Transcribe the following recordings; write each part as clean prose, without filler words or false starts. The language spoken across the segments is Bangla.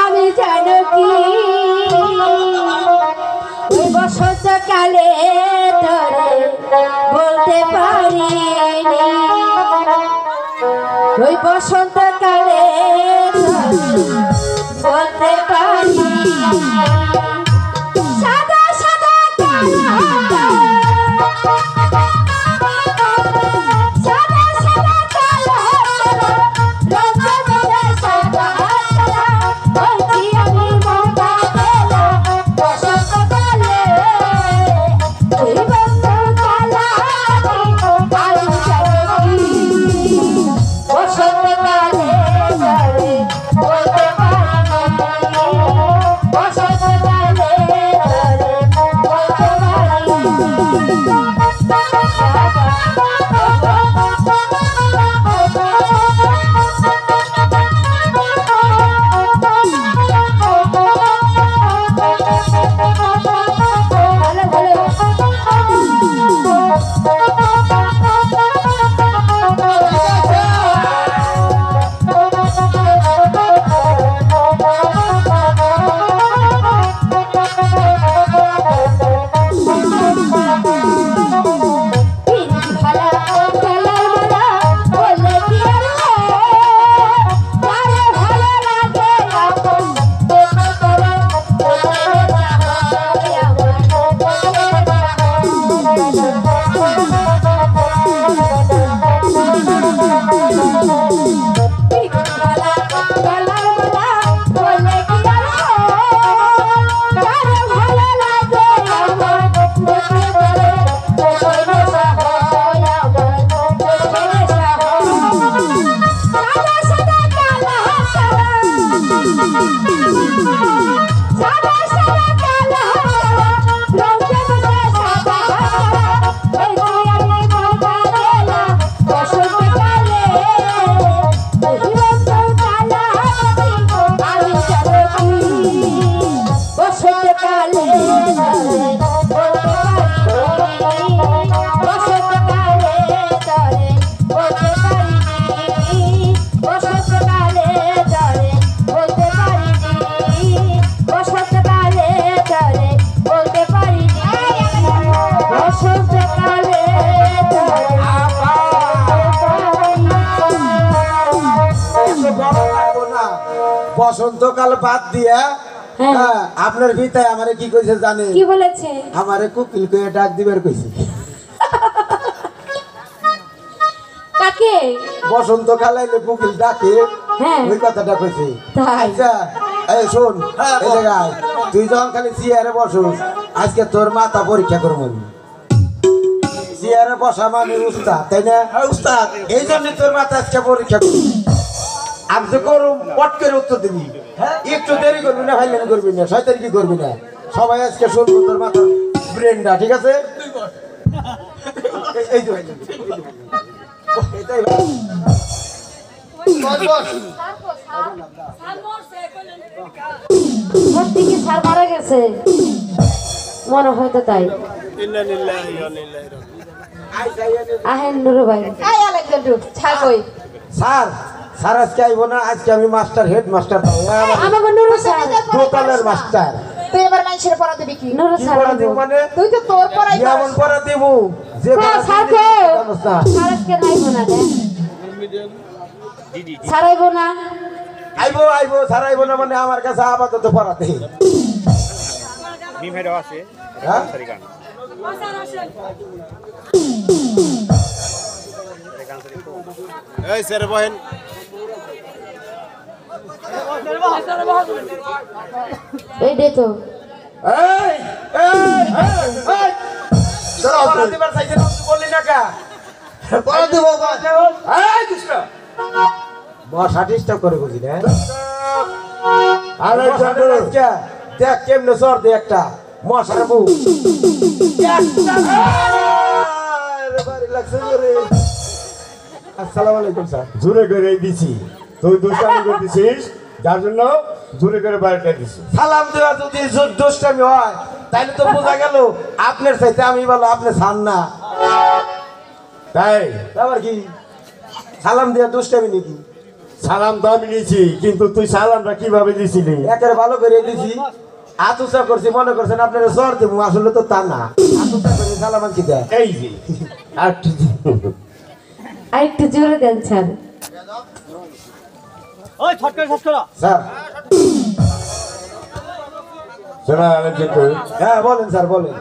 আমি জানো কি ওই বসন্তকালে ধরে বলতে পারিনি ওই বসন্তকালে বলতে পারি সাদা সাদা বসন্তকাল বাদ দিয়া আপনার ভিতায় আমারে কি কইছে জানেন? কি বলেছে? আমারে কোকিল কইয়া ডাক দিবার কইছে। কাকে? বসন্তকাল আইলে কোকিল ডাকে, ওই কথাটা কইছে। আচ্ছা এই শুন, এই জায়গায় তুই যখন খালি চেয়ারে বসুস, আজকে তোর মাথা পরীক্ষা করব। চেয়ারে বসা মানে উস্তাদ, তাই না? উস্তাদ, এই জন্য তোর মাথা আজকে পরীক্ষা করব। আমি তো করুম, পট করে উত্তর দিবি, একটু দেরি করবি না, ভাইলেন করবি না, শয়তানি কি করবি না। সবাই আজকে শুনবো তোর মাথা ব্রেনটা, ঠিক আছে? এই যে স্যার মারা গেছে মনে হয়তো তাই। আহেন নুরু ভাই, স্যার স্যার আজকে আইব না, আজকে আমি মাস্টার, হেড মাস্টার, আমাকে নুরু স্যার দোকানের মাস্টার। তুই এবার মানুষের পড়া দিবি কি? নুরু স্যার মানে তুই তো তোর পড়াই যেমন পড়া দিব, যে স্যার আজকে নাইবো না রে, স্যার আইবো না। আইবো আইবো, স্যার আইবো না মানে আমার কাছে আপাতত পড়াতে আছে। এই স্যার বহেন, এই দে তো এই এই এই তোরা পড়া দিবার চাইছিস, বললি না কা? পড়া দিব এই কৃষ্ণ বসা ডিস্টার্ব করে বুঝি না। আরে চন্দ্র দেখ কেমনে সর দে একটা মশার বউ আসসালামু আলাইকুম স্যার। জোরে করে দিছি, তুই দুষ্টামি করতেছিস, যার জন্য জোরে করে বাড়িটা দিছি। সালাম দেওয়া যদি দুষ্টামি হয় তাহলে তো বোঝা গেল আপনার চাইতে আমি বলো আপনি ছান না, তাই আবার কি সালাম দেওয়া দুষ্টামি নাকি? সালাম তো আমি নিয়েছি, কিন্তু তুই সালামটা কিভাবে দিছিলি? একেবারে ভালো করে দিছি, আতুসা করছি, মনে করছেন আপনারা জ্বর দেবো, আসলে তো তা না। আতুসা করে সালামান কি দেয়? এই যে আর আর একটু জোরে দেন স্যার। স্যার শোনা আলোচনা, হ্যাঁ বলেন স্যার বলেন।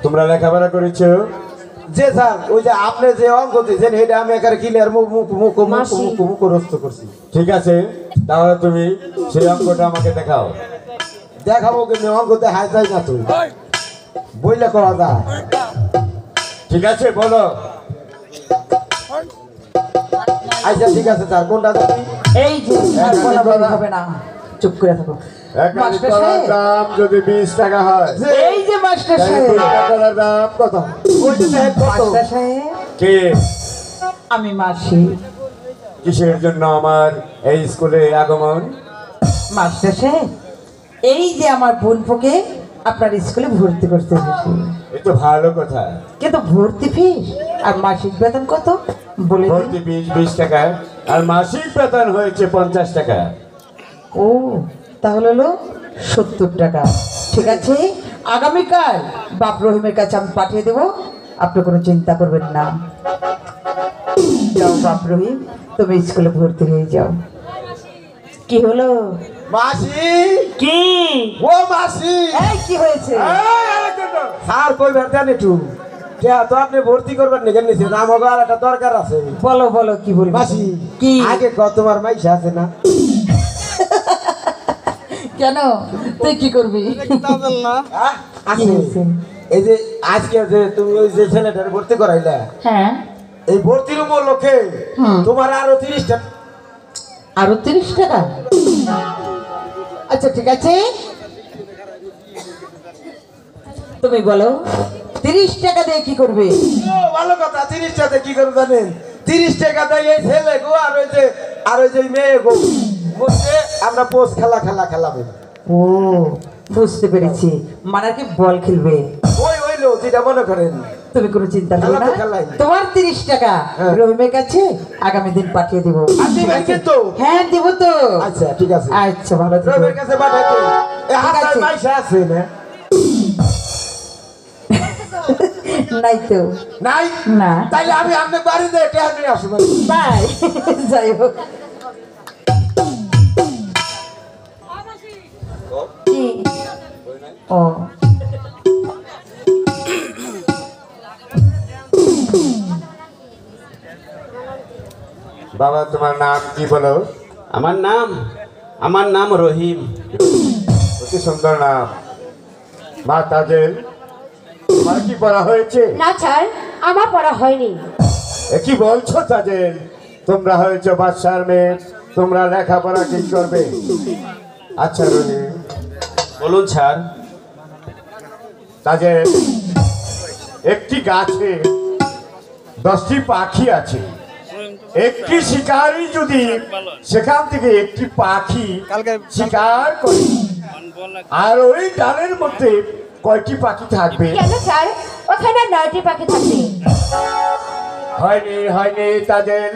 তোমরা লেখাপড়া করেছো? যে স্যার ওই যে আপনি যে অঙ্ক দিয়েছেন এটা আমি একেবারে ক্লিয়ার মুখস্থ করছি। ঠিক আছে, তাহলে তুমি সেই অঙ্কটা আমাকে দেখাও। দেখাবো কিন্তু অঙ্ক দেখায় যায় না, তুই বইলে করা যায়। ঠিক আছে বলো। আচ্ছা ঠিক আছে স্যার, কোনটা দেখি? এই যে আর বলা হবে না, চুপ করে থাকো। একালি মাস্টার কলার সাহেব, দাম যদি 20 টাকা হয়, এই যে মাস্টার তাহলে সাহেব, 20 টাকার দাম কত? ওই যে সাহেব কত? মাস্টার সাহেব, কে? আমি মাসি। কিসের জন্য আমার এই স্কুলে আগমন? মাস্টার সাহেব, এই যে আমার বোনপোকে আপনার স্কুলে ভর্তি করতে এসেছি, এই তো ভালো কথা। কিন্তু ভর্তি ফিস আর মাসিক বেতন কত বলে দিন। ভর্তি 20 টাকা আর মাসিক বেতন হয়েছে 50 টাকা। ও তাহলে হলো 70 টাকা। ঠিক আছে, আগামীকাল বাপ রহিমের কাছে আমি পাঠিয়ে দেবো, আপনি কোনো চিন্তা করবেন না। যাও বাপ রহিম, তুমি স্কুলে ভর্তি হয়ে যাও। কি হলো? মাসি, কি? ও মাসি, এই কি হয়েছে? স্যার কইবার দেন একটু। তো আপনি ভর্তি করবেন না কেন? আমাকে আর একটা দরকার আছে। বলো বলো, কি বলবো? মাসি কি? আগে তোমার মাইসা আছে না? কেন, তুই কি করবি? হ্যাঁ? কি আছে। হয়েছে? এই যে আজকে যে তুমি ওই যে ছেলেটার ভর্তি করাইলে, হ্যাঁ, এই ভর্তির উপলক্ষে হুম। তোমার আরো 30টা। আরো 30 টাকা? আচ্ছা ঠিক আছে, তুমি বলো 30 টাকা দিয়ে কি করবে? ও ভালো কথা, 30টাতে কি করবে জানেন? 30 টাকা দেয় এই ছেলে গো আর ওই যে মেয়ে গো বলছে আমরা পোস্ট খেলাবো। ও বুঝতে পেরেছি, মানে কি বল খেলবে? ওই লো যেটা মনে করেন। তুমি কোনো চিন্তা করো খেলা না, তো খেলাই। তোমার 30 টাকা হ্যাঁ। রহিমের কাছে আগামী দিন পাঠিয়ে দিব। আর দিবেন কিন্তু? হ্যাঁ দিব তো। আচ্ছা ঠিক আছে, আচ্ছা ভালো থেকো। রবির কাছে পাঠাইতে এই ঠিক হাতায় আছে। পয়সা আছে না? নাই তো? নাই না। তাইলে আমি আপনার বাড়িতে টাকা নিয়ে আসবো। তাই যাই হোক। কি? ও বাবা তোমার নাম কি বলো? আমার নাম রহিম। অতি সুন্দর নাম। মা তাজেল, তোমার কি পড়া হয়েছে? না স্যার, আমার পড়া হয়নি। এ কি বলছো তাজেল? তোমরা হয়েছে বাদশার মেয়ে, তোমরা লেখাপড়া কি করবে? আচ্ছা রহিম, বলুন স্যার। তাজেল, একটি গাছে 10টি পাখি আছে। একটি শিকারী যদি সেখান থেকে একটি পাখি শিকার করে, আর ওই ডালের মধ্যে কয়টি পাখি থাকবে? কেন স্যার, ওখানে 9টি পাখি থাকবে। হয়নি তাজেল।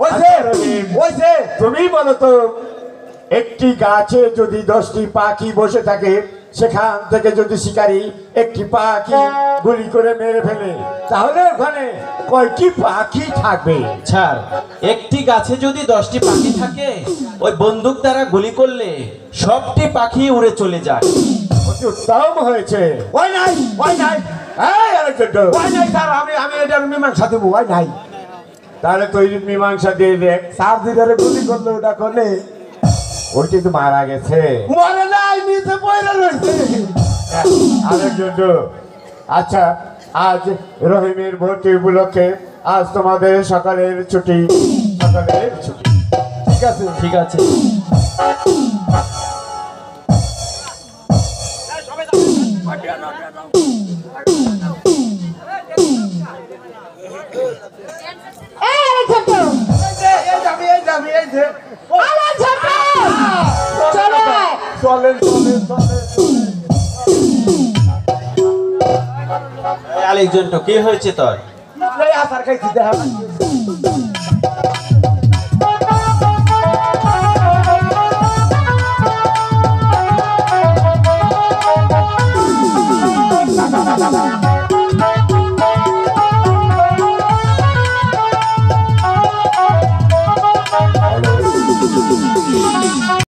ওইছে আচ্ছা রহিম, ওইছে তুমি বলো তো, একটি গাছে যদি 10টি পাখি বসে থাকে, সেখান থেকে যদি শিকারী একটি পাখি গুলি করে মেরে ফেলে, তাহলে ওখানে কয়টি পাখি থাকবে? স্যার, একটি গাছে যদি 10টি পাখি থাকে, ওই বন্দুক দ্বারা গুলি করলে সবটি পাখি উড়ে চলে যায়। অতি উত্তম হয়েছে। ওই নাই এই আলেকজান্ডার, ওই নাই স্যার, আমি এটার মীমাংসা দেবো। ওই নাই তাহলে তুই মীমাংসা দিয়ে দেখ। স্যার দিদারে গুলি করলো ওটা কোনে? ওইটি তো মারা গেছে। মরে নাই, নিচে পয়লা রয়েছে। আলেকজান্ডার, আচ্ছা আজ রহিমের ভর্তি উপলক্ষে আজ তোমাদের সকালের ছুটি। ঠিক আছে ঠিক আছে। এই ছোট, এই যে আরে ছোট, চলে আয়। চলেন আলেকজান্ডার, কি হয়েছে তোর? আসার খাইছি দেখা